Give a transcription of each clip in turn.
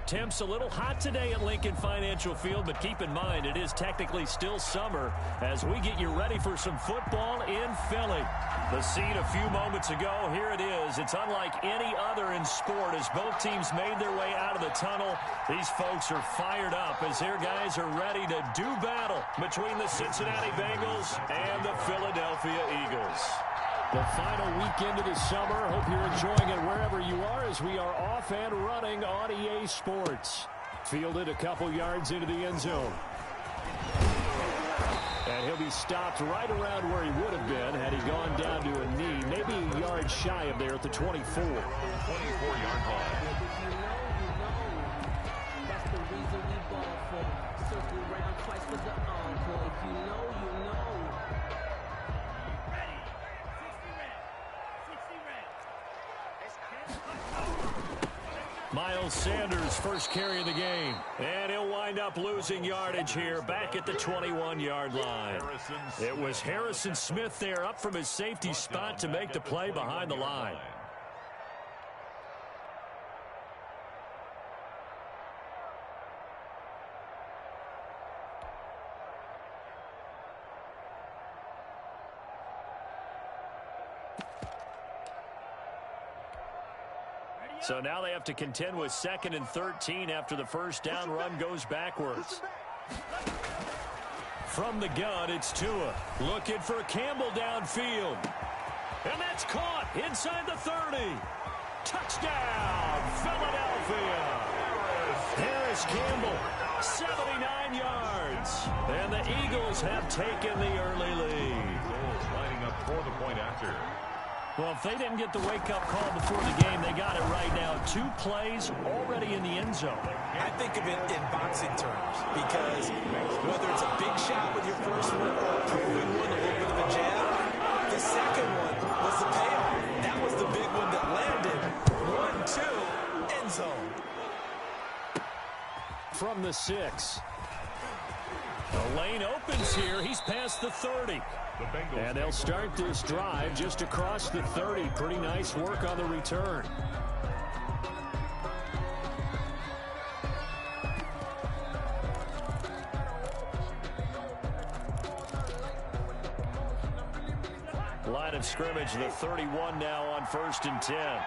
Temps a little hot today at Lincoln Financial Field, but keep in mind it is technically still summer as we get you ready for some football in Philly. The scene a few moments ago, here it is. It's unlike any other in sport as both teams made their way out of the tunnel. These folks are fired up as their guys are ready to do battle between the Cincinnati Bengals and the Philadelphia Eagles. The final weekend of the summer. Hope you're enjoying it wherever you are as we are off and running on EA Sports. Fielded a couple yards into the end zone. And he'll be stopped right around where he would have been had he gone down to a knee. Maybe a yard shy of there at the 24. 24-yard line. That's the reason we ball for. Circle around twice for the encore. If you know, you know. Miles Sanders, first carry of the game. And he'll wind up losing yardage here back at the 21-yard line. It was Harrison Smith there up from his safety spot to make the play behind the line. So now they have to contend with 2nd and 13 after the first down run goes backwards. From the gun, it's Tua. Looking for Campbell downfield. And that's caught inside the 30. Touchdown, Philadelphia. Harris Campbell, 79 yards. And the Eagles have taken the early lead. Bulls lining up for the point after. Well, if they didn't get the wake-up call before the game, they got it right now. 2 plays already in the end zone. I think of it in boxing terms because whether it's a big shot with your first one or a proving one, a little bit of a jab, the second one was the payoff. That was the big one that landed. 1-2, end zone. From the 6. The lane opens here. He's past the 30. And they'll start this drive just across the 30. Pretty nice work on the return. Line of scrimmage, the 31 now on 1st and 10.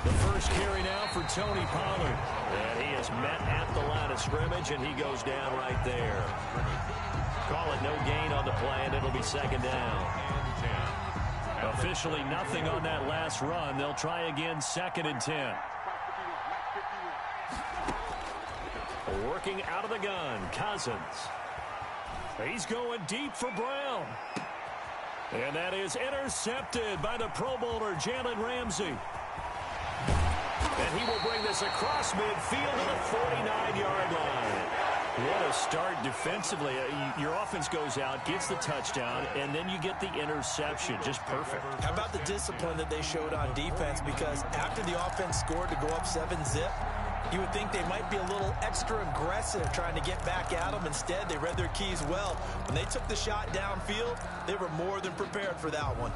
The first carry now for Tony Pollard. And he is met at the line of scrimmage, and he goes down right there. Call it no gain on the play, and it'll be 2nd down. Officially nothing on that last run. They'll try again 2nd and 10. Working out of the gun, Cousins. He's going deep for Brown. And that is intercepted by the Pro Bowler, Jalen Ramsey. And he will bring this across midfield to the 49-yard line. What a start defensively. Your offense goes out, gets the touchdown, and then you get the interception. Just perfect. How about the discipline that they showed on defense? Because after the offense scored to go up 7-zip, you would think they might be a little extra aggressive trying to get back at them. Instead, they read their keys well. When they took the shot downfield, they were more than prepared for that one.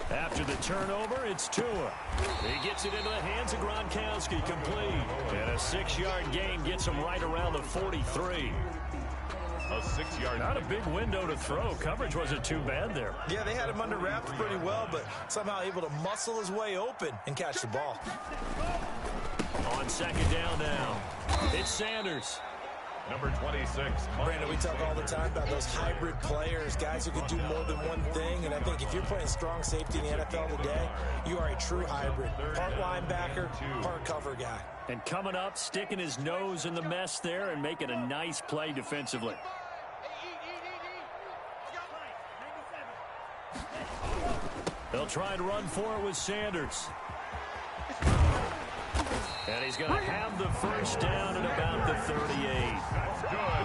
After the turnover, it's Tua. He gets it into the hands of Gronkowski, complete. And a 6-yard gain gets him right around the 43. A 6-yard. Not a big window to throw. Coverage wasn't too bad there. Yeah, they had him under wraps pretty well, but somehow able to muscle his way open and catch the ball. On 2nd down now, it's Sanders. Number 26. Brandon, we talk all the time about those hybrid players, guys who can do more than one thing. And I think if you're playing strong safety in the NFL today, you are a true hybrid. Part linebacker, part cover guy. And coming up, sticking his nose in the mess there and making a nice play defensively. They'll try and run for it with Sanders. And he's going to have the first down at about the 38.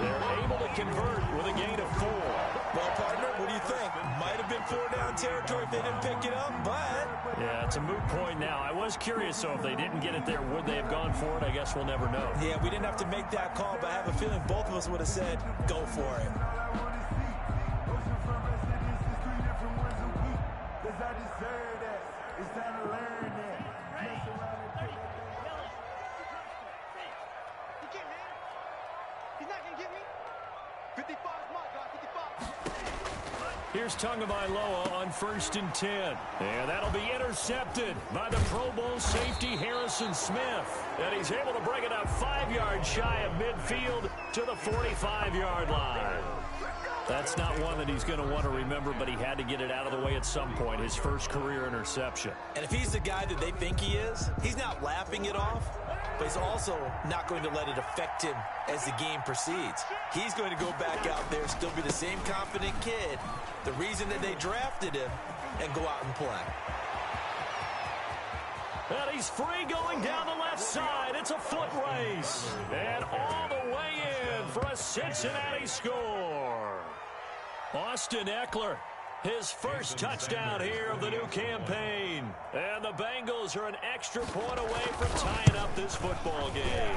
They're able to convert with a gain of 4. Well, partner, what do you think? Might have been 4-down territory if they didn't pick it up, but... Yeah, it's a moot point now. I was curious, so if they didn't get it there, would they have gone for it? I guess we'll never know. Yeah, we didn't have to make that call, but I have a feeling both of us would have said, go for it. Here's Tagovailoa on 1st and 10. And that'll be intercepted by the Pro Bowl safety Harrison Smith. And he's able to bring it up 5 yards shy of midfield to the 45-yard line. That's not one that he's going to want to remember, but he had to get it out of the way at some point, his first career interception. And if he's the guy that they think he is, he's not laughing it off, but he's also not going to let it affect him as the game proceeds. He's going to go back out there, still be the same confident kid, the reason that they drafted him, and go out and play. And he's free going down the left side. It's a foot race. And all the way in for a Cincinnati score. Austin Eckler, his first touchdown here of the new campaign. And the Bengals are an extra point away from tying up this football game.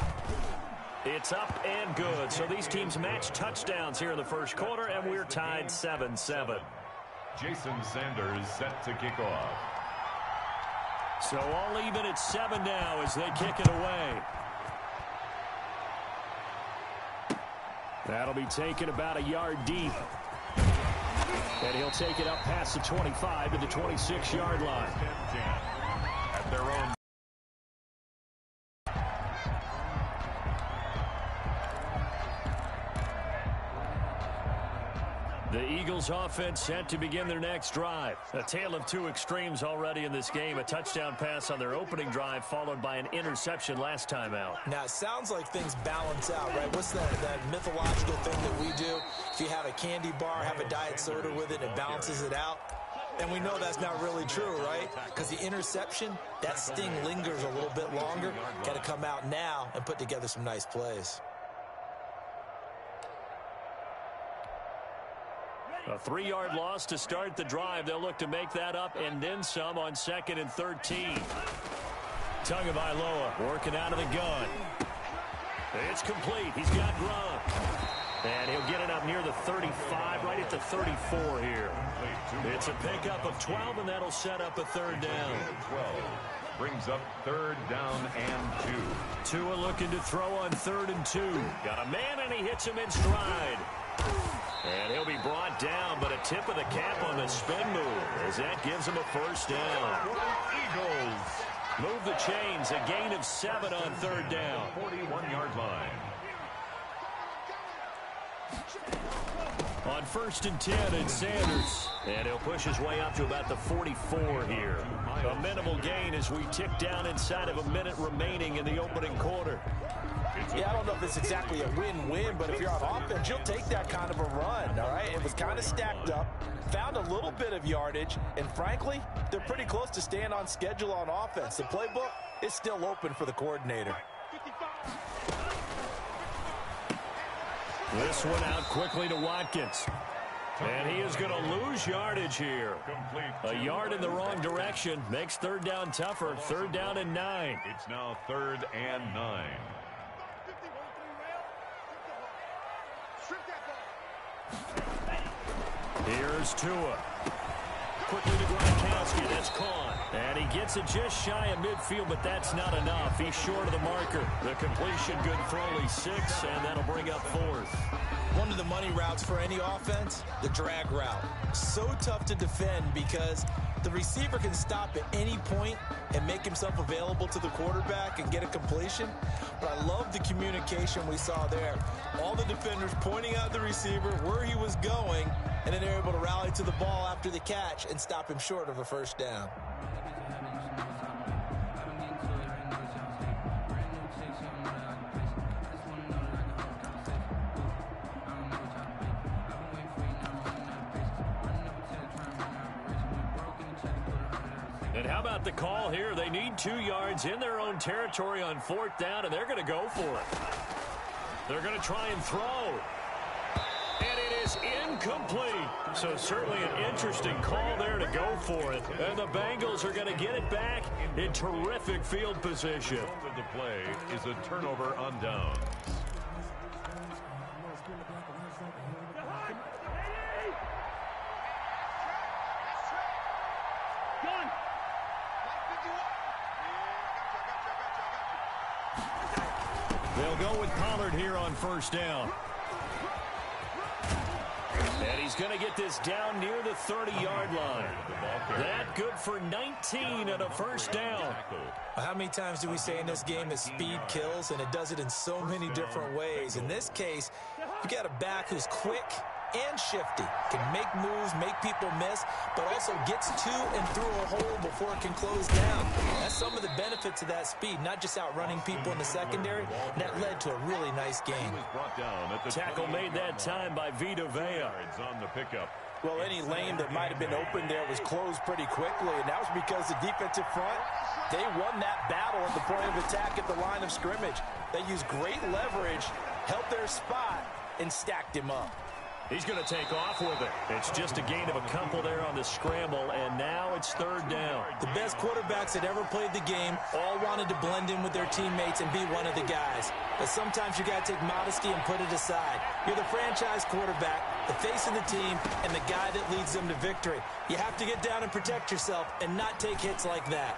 It's up and good. So these teams match touchdowns here in the first quarter, and we're tied 7-7. Jason Sanders set to kick off. So all even at 7 now as they kick it away. That'll be taken about a yard deep. And he'll take it up past the 25 to the 26-yard line. At their own. The Eagles offense set to begin their next drive. A tale of two extremes already in this game. A touchdown pass on their opening drive followed by an interception last time out. Now, it sounds like things balance out, right? What's that mythological thing that we do? If you have a candy bar, have a diet soda with it, it balances it out. And we know that's not really true, right? Because the interception, that sting lingers a little bit longer. Got to come out now and put together some nice plays. A 3-yard loss to start the drive. They'll look to make that up and then some on 2nd and 13. Tagovailoa working out of the gun. It's complete. He's got Gronk. And he'll get it up near the 35, right at the 34 here. It's a pickup of 12, and that'll set up a 3rd down. 12 brings up 3rd down and 2. Tua looking to throw on 3rd and 2. Got a man, and he hits him in stride. And he'll be brought down, but a tip of the cap on the spin move as that gives him a 1st down. Eagles move the chains, a gain of 7 on 3rd down. 41-yard line. On 1st and 10, it's Sanders. And he'll push his way up to about the 44 here. A minimal gain as we tick down inside of a minute remaining in the opening quarter. Yeah, I don't know if it's exactly a win-win, but if you're on offense, you'll take that kind of a run, all right? It was kind of stacked up, found a little bit of yardage, and frankly, they're pretty close to staying on schedule on offense. The playbook is still open for the coordinator. This one out quickly to Watkins. And he is going to lose yardage here. A yard in the wrong direction makes 3rd down tougher. 3rd down and 9. It's now 3rd and 9. Here's Tua. Quickly to Gronkowski. That's caught. And he gets it just shy of midfield, but that's not enough. He's short of the marker. The completion good for only 6, and that'll bring up 4th. One of the money routes for any offense, the drag route. So tough to defend because the receiver can stop at any point and make himself available to the quarterback and get a completion. But I love the communication we saw there. All the defenders pointing out the receiver, where he was going, and then they're able to rally to the ball after the catch and stop him short of a 1st down. And how about the call here? They need 2 yards in their own territory on 4th down, and they're going to go for it. They're going to try and throw. And it is incomplete. So certainly an interesting call there to go for it. And the Bengals are going to get it back in terrific field position. The play is a turnover on downs. They'll go with Pollard here on 1st down. And he's going to get this down near the 30-yard line. That good for 19 and a 1st down. How many times do we say in this game that speed kills, and it does it in so many different ways? In this case, you got a back who's quick and shifty, can make moves, make people miss, but also gets to and through a hole before it can close down. That's some of the benefits of that speed, not just outrunning people in the secondary. And that led to a really nice game. Tackle made that time by Vita Vea. On the pickup. Well, any lane that might have been open there was closed pretty quickly, and that was because the defensive front, they won that battle at the point of attack at the line of scrimmage. They used great leverage, held their spot, and stacked him up. He's going to take off with it. It's just a gain of a couple there on the scramble, and now it's 3rd down. The best quarterbacks that ever played the game all wanted to blend in with their teammates and be one of the guys. But sometimes you got to take modesty and put it aside. You're the franchise quarterback, the face of the team, and the guy that leads them to victory. You have to get down and protect yourself and not take hits like that.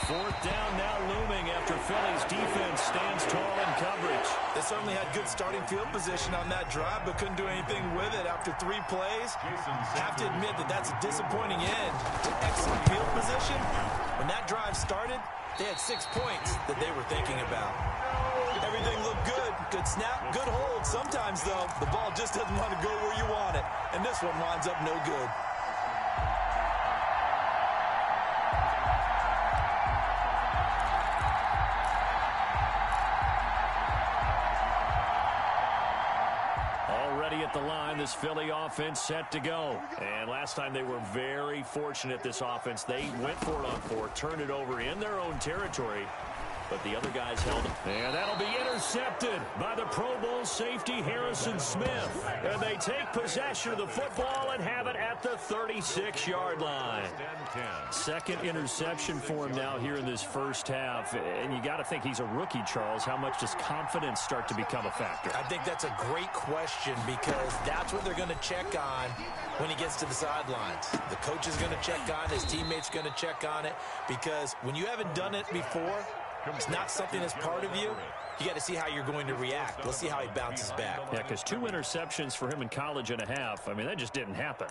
4th down now looming after Philly's defense stands tall in coverage. They certainly had good starting field position on that drive, but couldn't do anything with it after 3 plays. Have to admit that that's a disappointing end to excellent field position. When that drive started, they had 6 points that they were thinking about. Everything looked good. Good snap, good hold. Sometimes, though, the ball just doesn't want to go where you want it. And this one winds up no good. At the line, this Philly offense set to go. And last time they were very fortunate, this offense. They went for it on 4, turned it over in their own territory, but the other guys held it. And that'll be intercepted by the Pro Bowl safety Harrison Smith. And they take possession of the football and have it at the 36-yard line. 2nd interception for him now here in this 1st half. And you got to think he's a rookie, Charles. How much does confidence start to become a factor? I think that's a great question, because that's what they're going to check on when he gets to the sidelines. The coach is going to check on it. His teammates going to check on it, because when you haven't done it before, it's not something that's part of you. You got to see how you're going to react. Let's see how he bounces back. Yeah, because 2 interceptions for him in college and a half. I mean, that just didn't happen.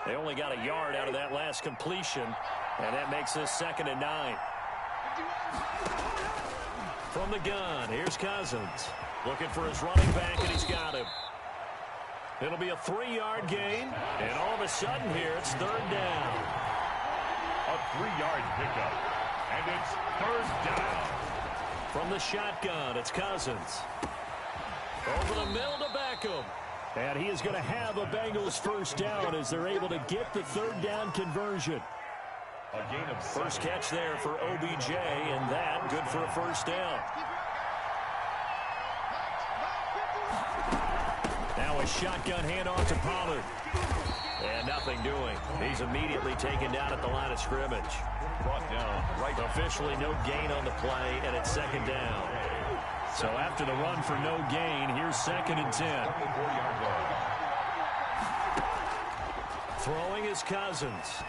They only got a yard out of that last completion, and that makes this 2nd and 9. From the gun, here's Cousins. Looking for his running back, and he's got him. It'll be a 3-yard gain, and all of a sudden here, it's 3rd down. A 3-yard pickup, and it's 3rd down. From the shotgun, it's Cousins. Over the middle to Beckham. And he is going to have a Bengals 1st down as they're able to get the 3rd down conversion. A gain of 1st catch there for OBJ, and that good for a 1st down. Now a shotgun handoff to Pollard. And nothing doing. He's immediately taken down at the line of scrimmage. Brought down right. Officially no gain on the play, and it's 2nd down. So after the run for no gain, here's 2nd and 10. Throwing is Cousins.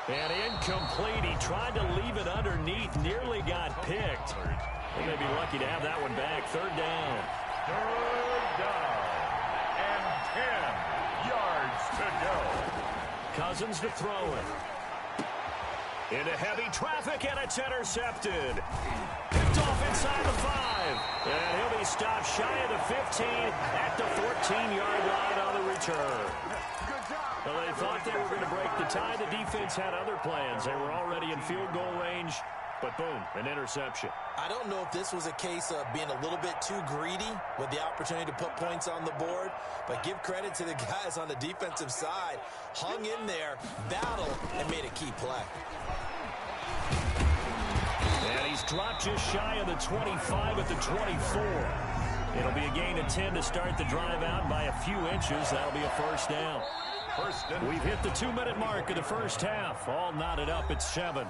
And incomplete. He tried to leave it underneath, nearly got picked. They may be lucky to have that one back. 3rd down. 3rd down. And 10 yards to go. Cousins to throw it. Into heavy traffic, and it's intercepted. Picked off inside the 5. And he'll be stopped shy of the 15 at the 14-yard line on the return. Well, they thought they were going to break the tie. The defense had other plans. They were already in field goal range. But boom, an interception. I don't know if this was a case of being a little bit too greedy with the opportunity to put points on the board, but give credit to the guys on the defensive side. Hung in there, battled, and made a key play. And he's dropped just shy of the 25 at the 24. It'll be a gain of 10 to start the drive out by a few inches. That'll be a first down. We've hit the 2-minute mark of the first half. All knotted up at 7.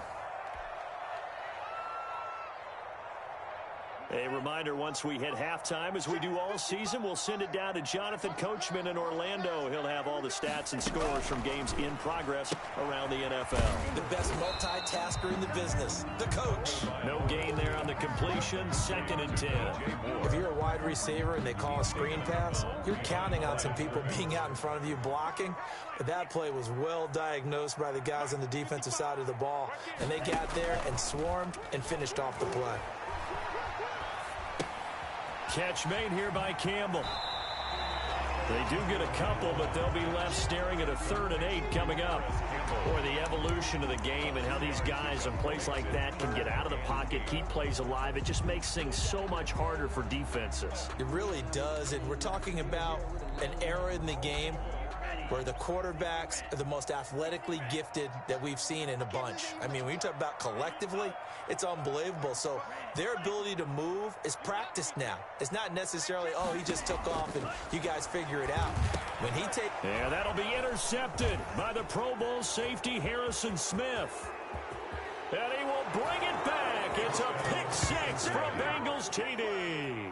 A reminder, once we hit halftime, as we do all season, we'll send it down to Jonathan Coachman in Orlando. He'll have all the stats and scores from games in progress around the NFL. The best multitasker in the business, the coach. No gain there on the completion, 2nd and 10. If you're a wide receiver and they call a screen pass, you're counting on some people being out in front of you blocking. But that play was well diagnosed by the guys on the defensive side of the ball, and they got there and swarmed and finished off the play. Catch made here by Campbell. They do get a couple, but they'll be left staring at a 3rd and 8 coming up. Boy, the evolution of the game and how these guys in plays like that can get out of the pocket, keep plays alive, it just makes things so much harder for defenses. It really does, and we're talking about an era in the game where the quarterbacks are the most athletically gifted that we've seen in a bunch. I mean, when you talk about collectively, it's unbelievable. So their ability to move is practiced now. It's not necessarily, oh, he just took off and you guys figure it out. When he takes... Yeah, that'll be intercepted by the Pro Bowl safety Harrison Smith. And he will bring it back. It's a pick 6 for a Bengals TD.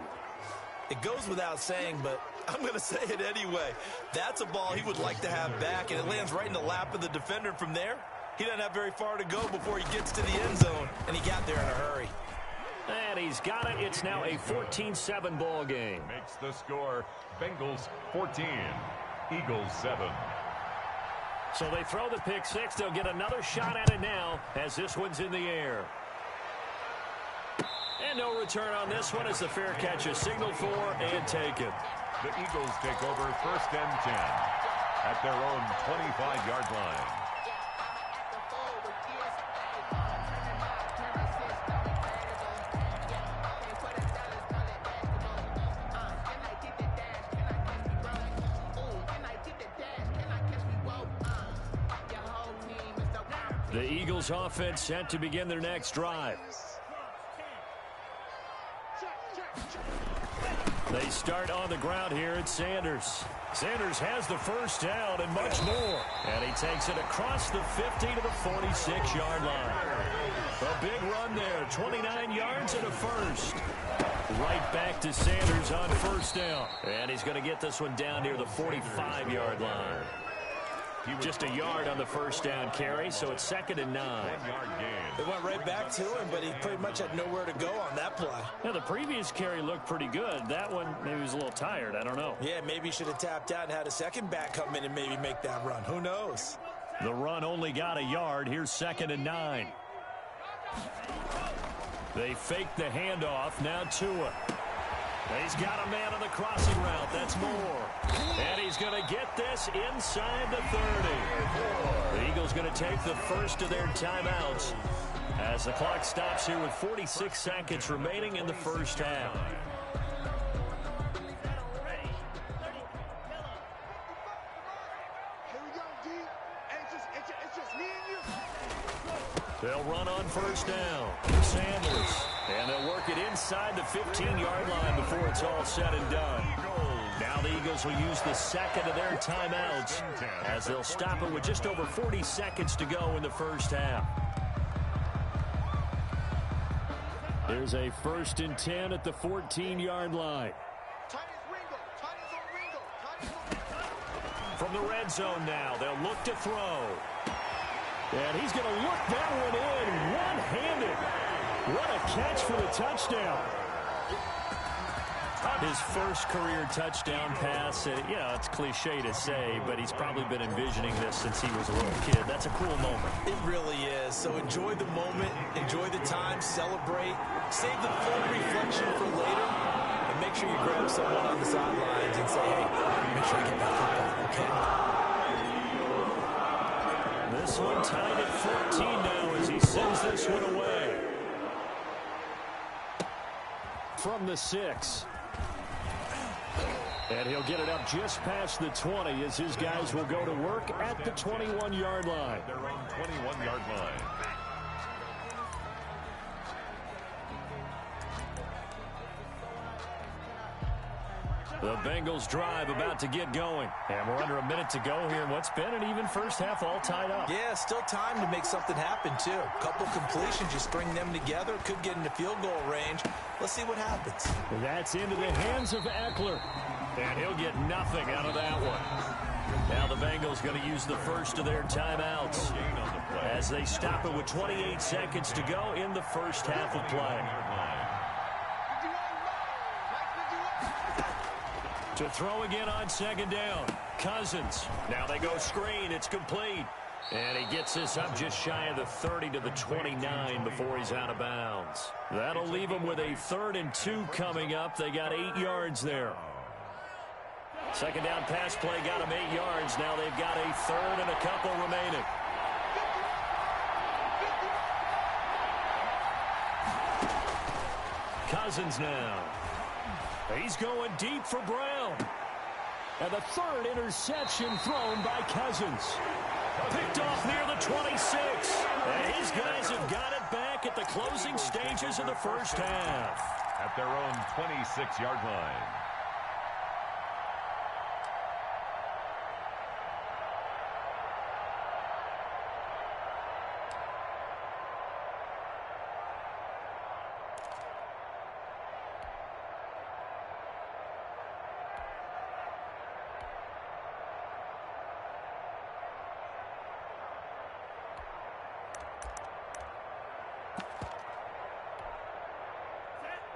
It goes without saying, but I'm going to say it anyway. That's a ball he would like to have back, and it lands right in the lap of the defender from there. He doesn't have very far to go before he gets to the end zone, and he got there in a hurry. And he's got it. It's now a 14-7 ball game. Makes the score Bengals 14, Eagles 7. So they throw the pick 6. They'll get another shot at it now as this one's in the air. And no return on this one as the fair catch is signaled for and taken. The Eagles take over 1st and 10 at their own 25-yard line. The Eagles offense set to begin their next drive. They start on the ground here at Sanders. Sanders has the first down and much more. And he takes it across the 50 to the 46-yard line. A big run there, 29 yards and a first. Right back to Sanders on first down. And he's going to get this one down near the 45-yard line. Just a yard on the first down carry, so it's 2nd and 9. 1-yard gain. They went right back to him, but he pretty much had nowhere to go on that play. Yeah, the previous carry looked pretty good. That one, maybe he was a little tired. I don't know. Yeah, maybe he should have tapped out and had a second back come in and maybe make that run. Who knows? The run only got a yard. Here's 2nd and 9. They fake the handoff. Now Tua. He's got a man on the crossing route. That's Moore. And he's going to get this inside the 30. The Eagles going to take the first of their timeouts as the clock stops here with 46 seconds remaining in the first half. They'll run on first down. Sanders. And they'll work it inside the 15-yard line before it's all said and done. Now the Eagles will use the second of their timeouts as they'll stop it with just over 40 seconds to go in the first half. There's a 1st and 10 at the 14-yard line. From the red zone now, they'll look to throw. And he's going to look that one in one-handed. What a catch for the touchdown. His first career touchdown pass. It's cliche to say, but he's probably been envisioning this since he was a little kid. That's a cool moment. It really is. So enjoy the moment, enjoy the time, celebrate, save the full reflection for later, and make sure you grab someone on the sidelines and say, hey, make sure I get that football, okay? This one tied at 14 now as he sends this one away. from the 6. And he'll get it up just past the 20 as his guys will go to work at the 21-yard line. Their own 21-yard line. The Bengals drive about to get going. And we're under a minute to go here in what's been an even first half, all tied up. Yeah, still time to make something happen, too. A couple completions, you string them together, could get into field goal range. Let's see what happens. That's into the hands of Eckler. And he'll get nothing out of that one. Now the Bengals going to use the first of their timeouts as they stop it with 28 seconds to go in the first half of play. To throw again on second down. Cousins. Now they go screen. It's complete. And he gets this up just shy of the 30 to the 29 before he's out of bounds. That'll leave him with a 3rd and 2 coming up. They got 8 yards there. Second down pass play got him 8 yards. Now they've got a 3rd and a couple remaining. Cousins now. He's going deep for Brown. And the 3rd interception thrown by Cousins. Picked off near the 26. And his guys have got it back at the closing stages of the first half. At their own 26-yard line.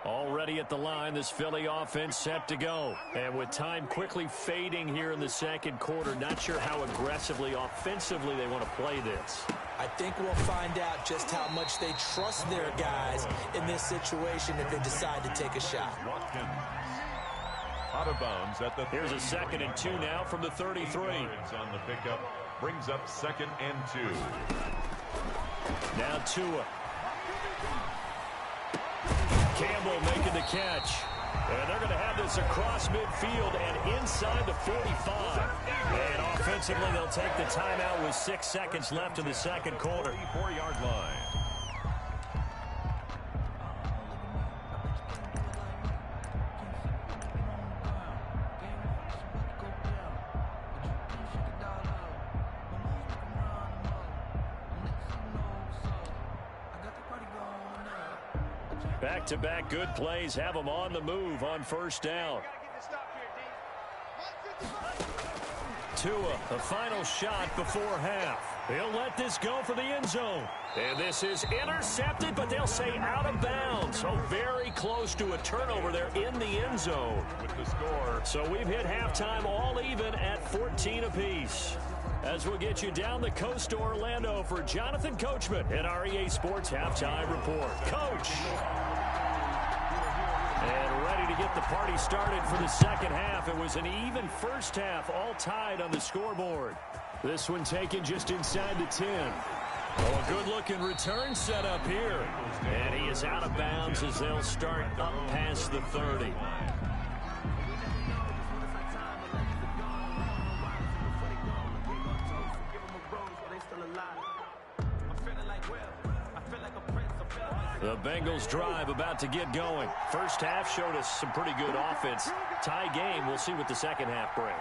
Already at the line, this Philly offense set to go. And with time quickly fading here in the second quarter, not sure how aggressively, offensively they want to play this. I think we'll find out just how much they trust their guys in this situation if they decide to take a shot. Watkins. Out of bounds at the... Here's a 2nd and 2 now from the 33. On the pickup. Brings up 2nd and 2. Now Tua. Campbell making the catch. And they're going to have this across midfield and inside the 45. And offensively, they'll take the timeout with 6 seconds left in the second quarter. 4-yard line. Back-to-back good plays have them on the move on first down. Tua, the final shot before half. He'll let this go for the end zone. And this is intercepted, but they'll say out of bounds. So very close to a turnover there in the end zone. With the score. So we've hit halftime all even at 14 apiece. As we'll get you down the coast to Orlando for Jonathan Coachman at our EA Sports Halftime Report. Coach! And ready to get the party started for the second half. It was an even first half, all tied on the scoreboard. This one taken just inside the 10. Oh, a good-looking return set up here. And he is out of bounds as they'll start up past the 30. The Bengals drive about to get going. First half showed us some pretty good offense. Tie game, we'll see what the second half brings.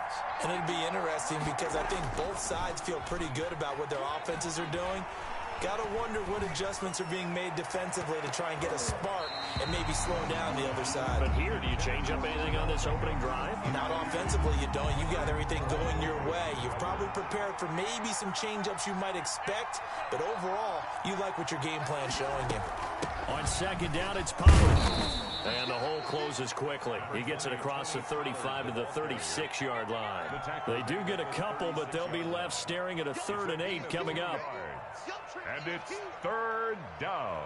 And it'll be interesting because I think both sides feel pretty good about what their offenses are doing. Got to wonder what adjustments are being made defensively to try and get a spark and maybe slow down the other side. But here, do you change up anything on this opening drive? Not offensively, you don't. You got everything going your way. You've probably prepared for maybe some change-ups you might expect, but overall, you like what your game plan's showing you. On second down, it's Pollard. And the hole closes quickly. He gets it across the 35 to the 36-yard line. They do get a couple, but they'll be left staring at a 3rd and 8 coming up. And it's 3rd down.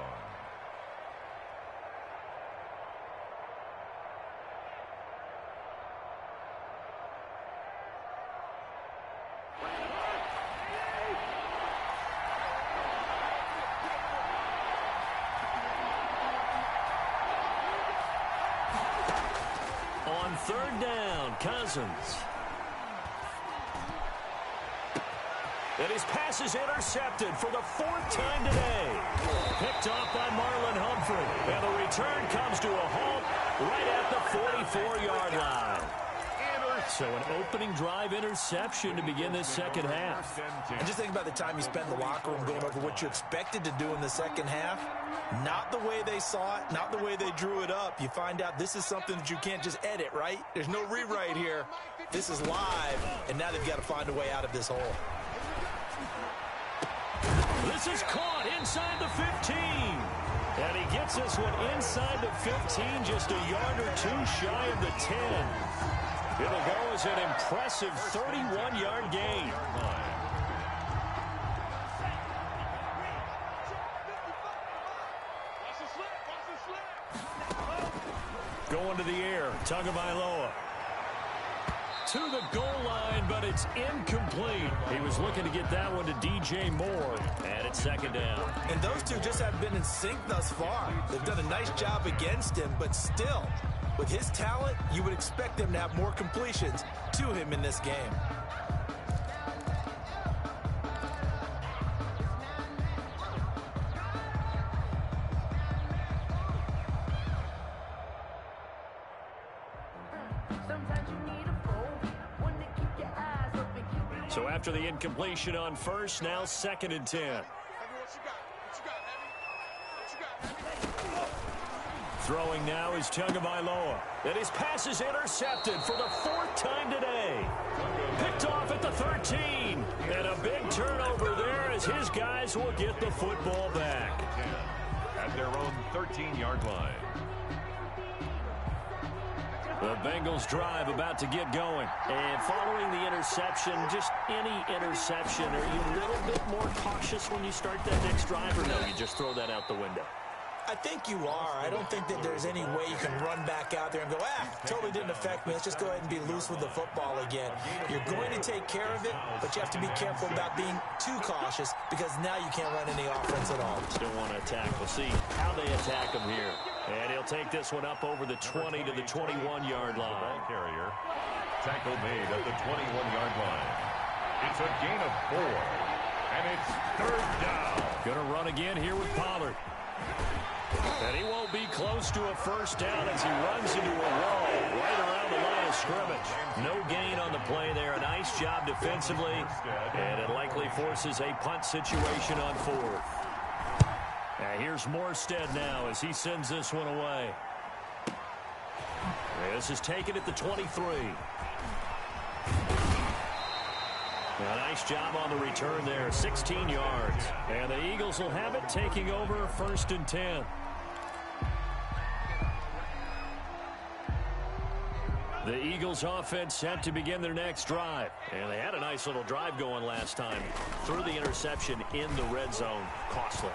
on third down, Cousins. And his pass is intercepted for the fourth time today. Picked off by Marlon Humphrey. And the return comes to a halt right at the 44-yard line. So an opening drive interception to begin this second half. And just think about the time you spent in the locker room going over what you expected to do in the second half. Not the way they saw it, not the way they drew it up. You find out this is something that you can't just edit, right? There's no rewrite here. This is live, and now they've got to find a way out of this hole. This is caught inside the 15. And he gets this one inside the 15, just a yard or two shy of the 10. It'll go as an impressive 31-yard gain. Going to the air, Tagovailoa. To the goal line, but it's incomplete. He was looking to get that one to DJ Moore, and it's second down. And those two just haven't been in sync thus far. They've done a nice job against him, but still, with his talent, you would expect him to have more completions to him in this game. So after the incompletion on first, now second and 10. Throwing now is Tagovailoa. And his pass is intercepted for the fourth time today. Picked off at the 13. And a big turnover there as his guys will get the football back. At their own 13-yard line. The Bengals drive about to get going. And following the interception, just any interception, are you a little bit more cautious when you start that next drive, or no, you just throw that out the window? I think you are. I don't think that there's any way you can run back out there and go, totally didn't affect me. Let's just go ahead and be loose with the football again. You're going to take care of it, but you have to be careful about being too cautious because now you can't run any offense at all. Still want to attack. We'll see how they attack him here. And he'll take this one up over the 20 to the 21-yard line. Ball carrier. Tackle made at the 21-yard line. It's a gain of 4. And it's third down. Going to run again here with Pollard. And he won't be close to a first down as he runs into a wall right around the line of scrimmage. No gain on the play there. A nice job defensively. And it likely forces a punt situation on fourth. And here's Morstead now as he sends this one away. This is taken at the 23. A nice job on the return there, 16 yards. And the Eagles will have it, taking over first and 10. The Eagles offense set to begin their next drive. And they had a nice little drive going last time. Threw the interception in the red zone. Costly.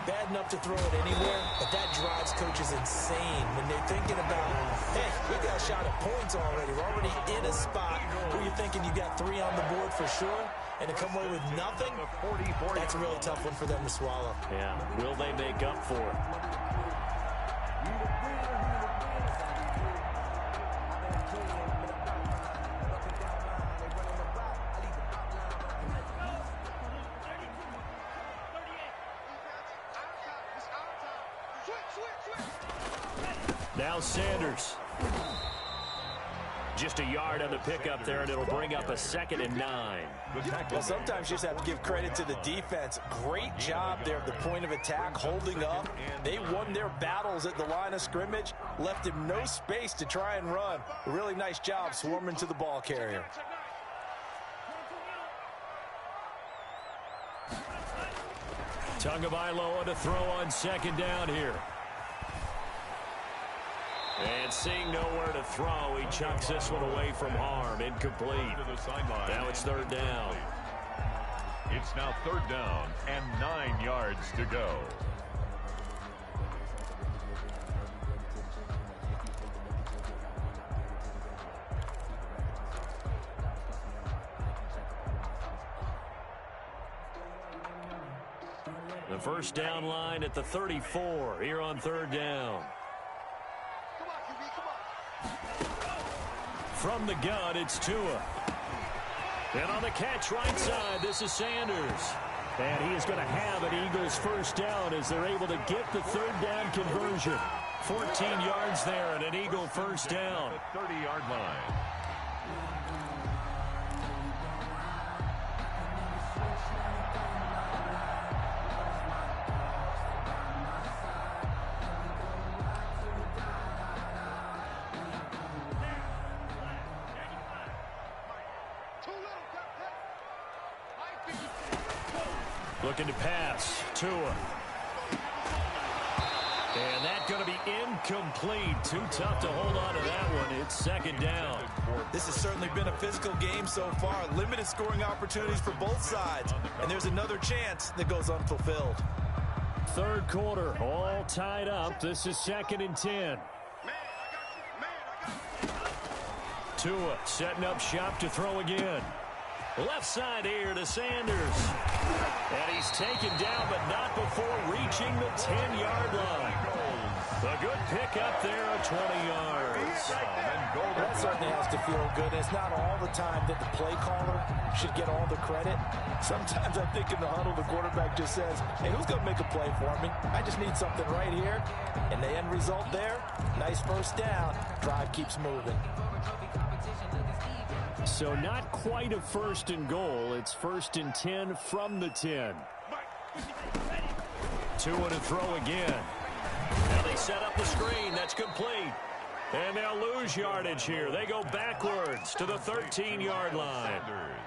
Bad enough to throw it anywhere, but that drives coaches insane when they're thinking about, hey, we got a shot at points already. We're already in a spot where you're thinking you got 3 on the board for sure, and to come away with nothing, that's a really tough one for them to swallow. Yeah, will they make up for it? Now Sanders. Just a yard on the pickup there, and it'll bring up a 2nd and 9. Well, sometimes you just have to give credit to the defense. Great job there at the point of attack, holding up. They won their battles at the line of scrimmage, left him no space to try and run. A really nice job swarming to the ball carrier. Tagovailoa to throw on 2nd down here. And seeing nowhere to throw, he chucks this one away from harm. Incomplete. Now it's 3rd down. It's now 3rd down and 9 yards to go. The first down line at the 34 here on 3rd down. from the gun, it's Tua. And on the catch right side, this is Sanders. And he is going to have an Eagles first down as they're able to get the third down conversion. 14 yards there and an Eagle first down. The 30-yard line. Looking to pass. Tua. And that's going to be incomplete. Too tough to hold on to that one. It's second down. This has certainly been a physical game so far. Limited scoring opportunities for both sides. And there's another chance that goes unfulfilled. Third quarter, all tied up. This is 2nd and 10. Tua setting up shop to throw again. Left side here to Sanders. And he's taken down, but not before reaching the 10-yard line. A good pickup there of 20 yards. That certainly has to feel good. It's not all the time that the play caller should get all the credit. Sometimes I think in the huddle, the quarterback just says, hey, who's going to make a play for me? I just need something right here. And the end result there, nice first down. Drive keeps moving. So not quite a 1st and goal. It's 1st and 10 from the 10. Tua to throw again. Now they set up the screen. That's complete. And they'll lose yardage here. They go backwards to the 13-yard line.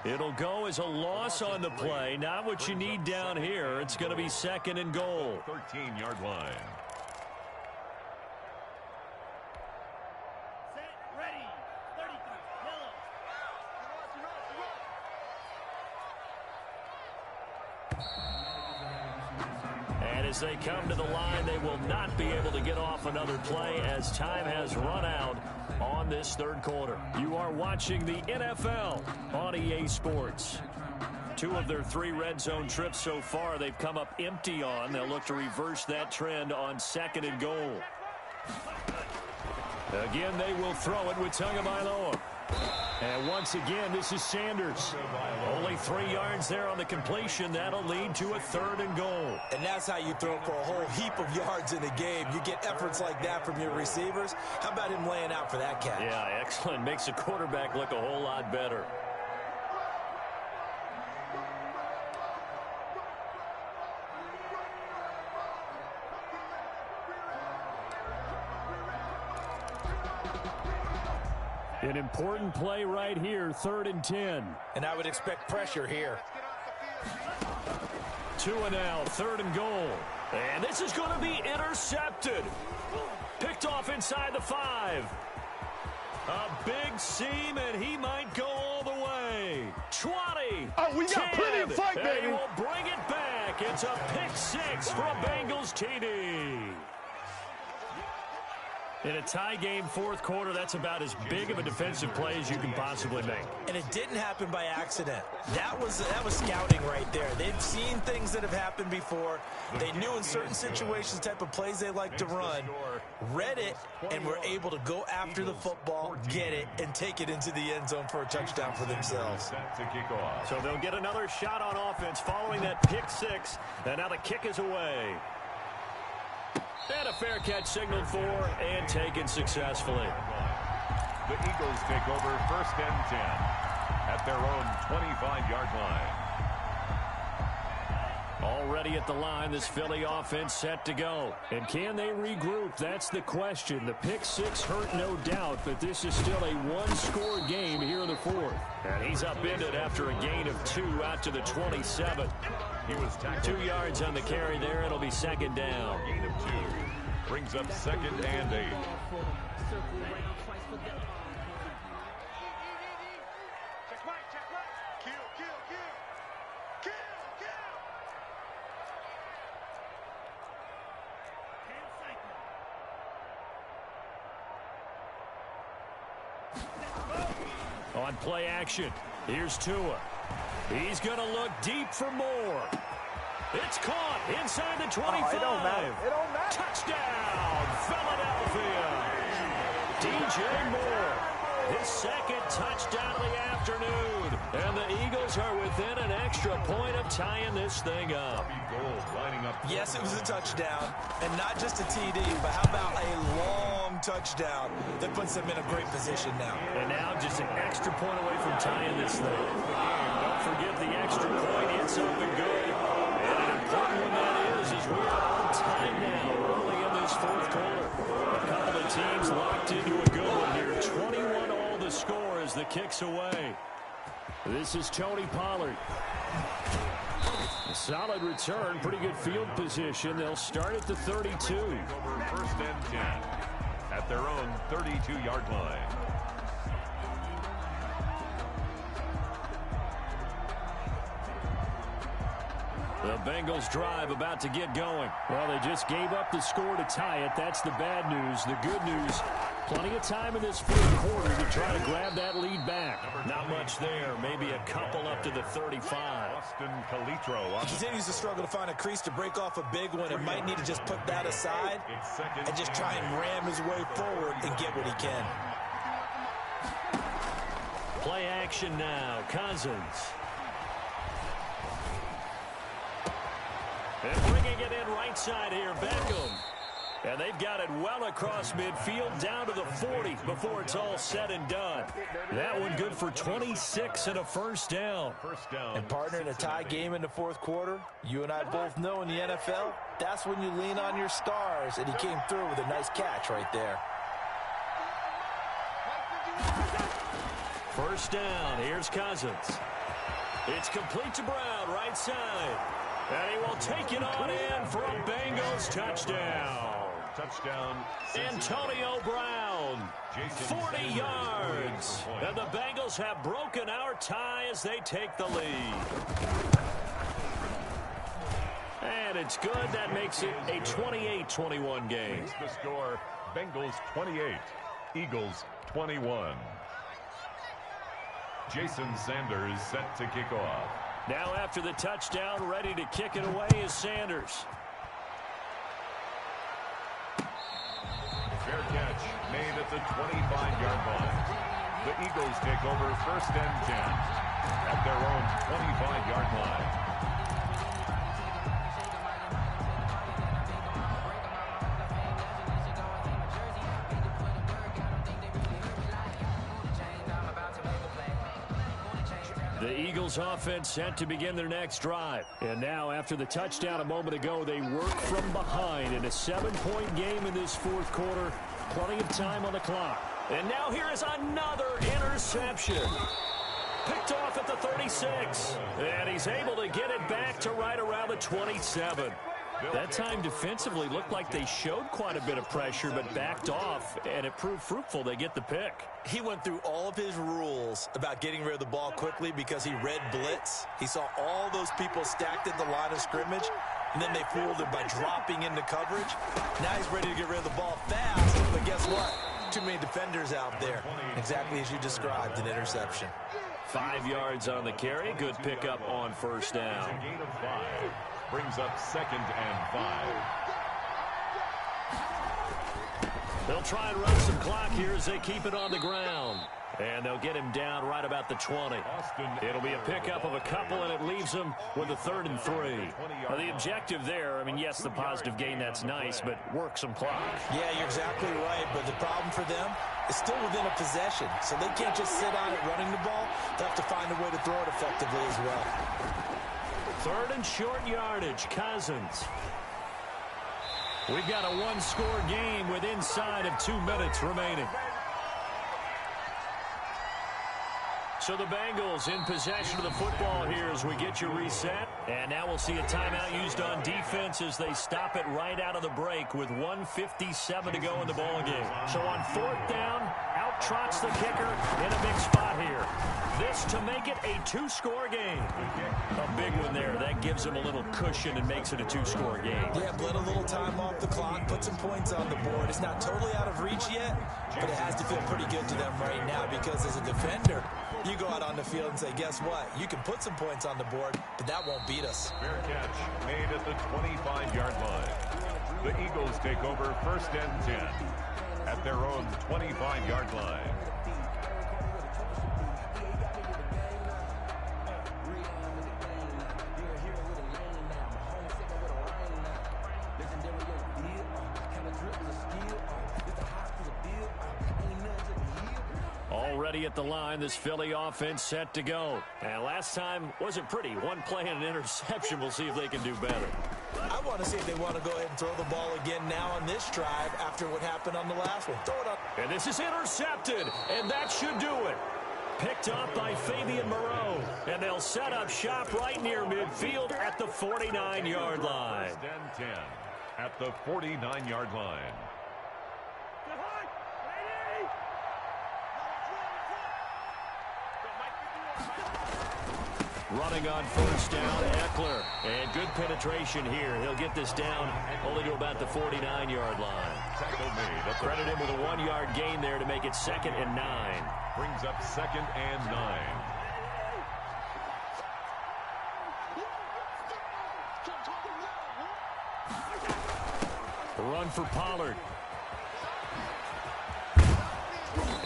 It'll go as a loss on the play. Not what you need down here. It's going to be 2nd and goal. 13-yard line. As they come to the line, they will not be able to get off another play as time has run out on this third quarter. You are watching the NFL on EA Sports. 2 of their 3 red zone trips so far they've come up empty on. They'll look to reverse that trend on 2nd and goal. Again, they will throw it with Tagovailoa. And once again, this is Sanders. Only 3 yards there on the completion. That'll lead to a 3rd and goal. And that's how you throw for a whole heap of yards in a game. You get efforts like that from your receivers. How about him laying out for that catch? Yeah, excellent. Makes the quarterback look a whole lot better. An important play right here, 3rd and 10. And I would expect pressure here. Tua now, 3rd and goal. And this is going to be intercepted. Picked off inside the 5. A big seam, and he might go all the way. 20. Oh, we got 10, plenty of fight, baby. And he will bring it back. It's a pick 6 for a Bengals TD. In a tie game, 4th quarter, that's about as big of a defensive play as you can possibly make. And it didn't happen by accident. That was scouting right there. They've seen things that have happened before. They knew in certain situations the type of plays they like to run, read it, and were able to go after the football, get it, and take it into the end zone for a touchdown for themselves. So they'll get another shot on offense following that pick 6, and now the kick is away. And a fair catch signaled for and taken successfully. The Eagles take over 1st and 10 at their own 25-yard line. Already at the line, this Philly offense set to go. And can they regroup? That's the question. The pick 6 hurt, no doubt, but this is still a one-score game here in the 4th. And he's upended after a gain of 2 out to the 27. He was tackled. 2 yards on the carry there. It'll be 2nd down. Gain of 2 brings up 2nd and 8. On play action, here's Tua. He's going to look deep for more. It's caught inside the 25. It don't matter. It don't matter. Touchdown, Philadelphia. DJ Moore. his second touchdown of the afternoon. And the Eagles are within an extra point of tying this thing up. Yes, it was a touchdown, and not just a TD, but how about a long touchdown that puts them in a great position now. And now just an extra point away from tying this thing. Don't forget the extra point. It's up and good. And an important one that is as we are on time now early in this fourth quarter. A couple of teams locked into a good one here. 21 all the score as the kick's away. This is Tony Pollard. A solid return, pretty good field position. They'll start at the 32. First and 10 at their own 32-yard line. The Bengals drive about to get going. Well, they just gave up the score to tie it. That's the bad news. The good news, plenty of time in this fourth quarter to try to grab that lead back. Not much there. Maybe a couple up to the 35. He continues to struggle to find a crease to break off a big one and might need to just put that aside and just try and ram his way forward and get what he can. Play action now. Cousins. And bringing it in right side here, Beckham. And they've got it well across midfield, down to the 40 before it's all said and done. That one good for 26 and a first down. And partner, in a tie game in the fourth quarter, you and I both know in the NFL, that's when you lean on your stars, and he came through with a nice catch right there. First down, here's Cousins. It's complete to Brown, right side. And he will take it on in for a Bengals touchdown. Antonio Brown, 40 yards. And the Bengals have broken our tie as they take the lead. And it's good. That makes it a 28-21 game. The score, Bengals 28, Eagles 21. Jason Sanders set to kick off. Now after the touchdown, ready to kick it away is Sanders. Fair catch made at the 25-yard line. The Eagles take over first and 10 at their own 25-yard line. The Eagles offense set to begin their next drive. And now after the touchdown a moment ago, they work from behind in a 7-point game in this fourth quarter. Plenty of time on the clock. And now here is another interception. Picked off at the 36. And he's able to get it back to right around the 27. That time defensively looked like they showed quite a bit of pressure but backed off, and it proved fruitful. They get the pick. He went through all of his rules about getting rid of the ball quickly because he read blitz. He saw all those people stacked at the line of scrimmage, and then they fooled him by dropping into coverage. Now he's ready to get rid of the ball fast, but guess what? Too many defenders out there. Exactly as you described, an interception. 5 yards on the carry. Good pickup on first down. A gain of 5. Brings up second and 5. They'll try and run some clock here as they keep it on the ground. And they'll get him down right about the 20. It'll be a pickup of a couple, and it leaves them with a 3rd and 3. The objective there, I mean, yes, the positive gain, that's nice, but work some clock. Yeah, you're exactly right, but the problem for them is still within a possession, so they can't just sit on it running the ball. They have to find a way to throw it effectively as well. 3rd and short yardage, Cousins. We've got a one-score game with inside of 2 minutes remaining. So the Bengals in possession of the football here as we get you reset. And now we'll see a timeout used on defense as they stop it right out of the break with 1:57 to go in the ball game. So on 4th down, out trots the kicker in a big spot here. This to make it a 2-score game. A big one there. That gives them a little cushion and makes it a 2-score game. Yeah, bled a little time off the clock, put some points on the board. It's not totally out of reach yet, but it has to feel pretty good to them right now because as a defender, you go out on the field and say, guess what? You can put some points on the board, but that won't beat us. Fair catch made at the 25-yard line. The Eagles take over 1st and 10 at their own 25-yard line. ready at the line. This Philly offense set to go. And last time wasn't pretty. One play and an interception. We'll see if they can do better. I want to see if they want to go ahead and throw the ball again now on this drive after what happened on the last one. Throw it up. And this is intercepted, and that should do it. Picked up by Fabian Moreau. And they'll set up shop right near midfield at the 49-yard line. First and 10 at the 49-yard line. Running on first down, Eckler. And good penetration here. He'll get this down only to about the 49-yard line. Credit him with a 1-yard gain there to make it 2nd and 9. Brings up 2nd and 9. The run for Pollard.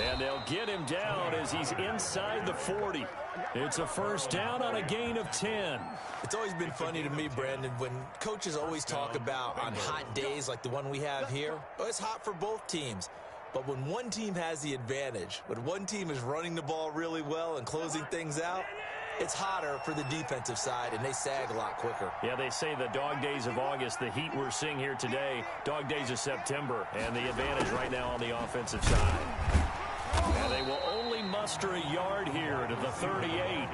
And they'll get him down as he's inside the 40. It's a first down on a gain of 10. It's always been funny to me, Brandon, when coaches always talk about on hot days like the one we have here. Oh, it's hot for both teams. But when one team has the advantage, when one team is running the ball really well and closing things out, it's hotter for the defensive side, and they sag a lot quicker. Yeah, they say the dog days of August, the heat we're seeing here today, dog days of September, and the advantage right now on the offensive side. And they will only muster a yard here to the 38.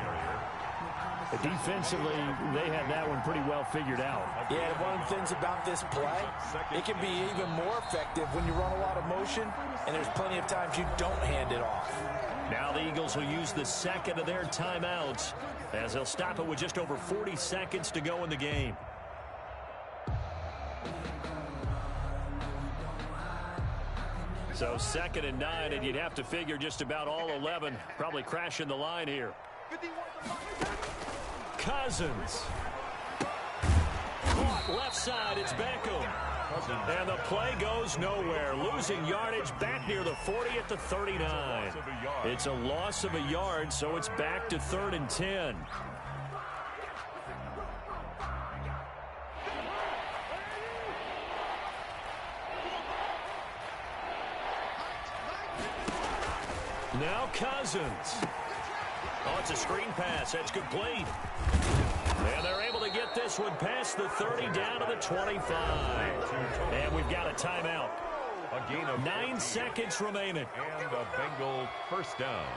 Defensively, they had that one pretty well figured out. Yeah, one of the things about this play, it can be even more effective when you run a lot of motion, and there's plenty of times you don't hand it off. Now the Eagles will use the second of their timeouts as they'll stop it with just over 40 seconds to go in the game. So 2nd and 9, and you'd have to figure just about all 11 probably crashing the line here. Cousins. Caught left side, it's Beckham. And the play goes nowhere. Losing yardage back near the 40 at the 39. It's a loss of a yard, so it's back to 3rd and 10. Now Cousins. Oh, it's a screen pass. That's complete. And they're able to get this one past the 30 down to the 25. And we've got a timeout. A gain of 9 seconds remaining. And a Bengal first down.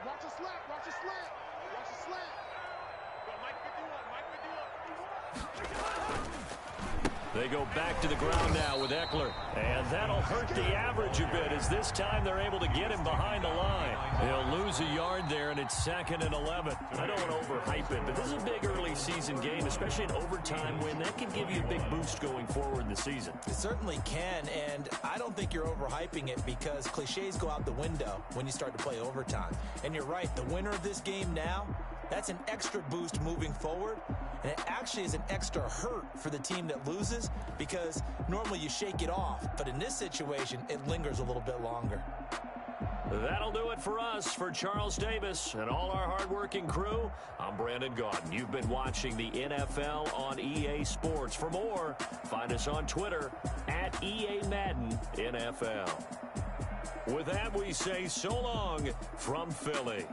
Watch a slant. Watch a slant. Watch a slant. They go back to the ground now with Eckler. And that'll hurt the average a bit as this time they're able to get him behind the line. They'll lose a yard there, and it's 2nd and 11. I don't want to overhype it, but this is a big early season game, especially an overtime win. That can give you a big boost going forward in the season. It certainly can, and I don't think you're overhyping it because cliches go out the window when you start to play overtime. And you're right, the winner of this game now, that's an extra boost moving forward, and it actually is an extra hurt for the team that loses because normally you shake it off, but in this situation, it lingers a little bit longer. That'll do it for us. For Charles Davis and all our hardworking crew, I'm Brandon Gaudin. You've been watching the NFL on EA Sports. For more, find us on Twitter at EA Madden NFL. With that, we say so long from Philly.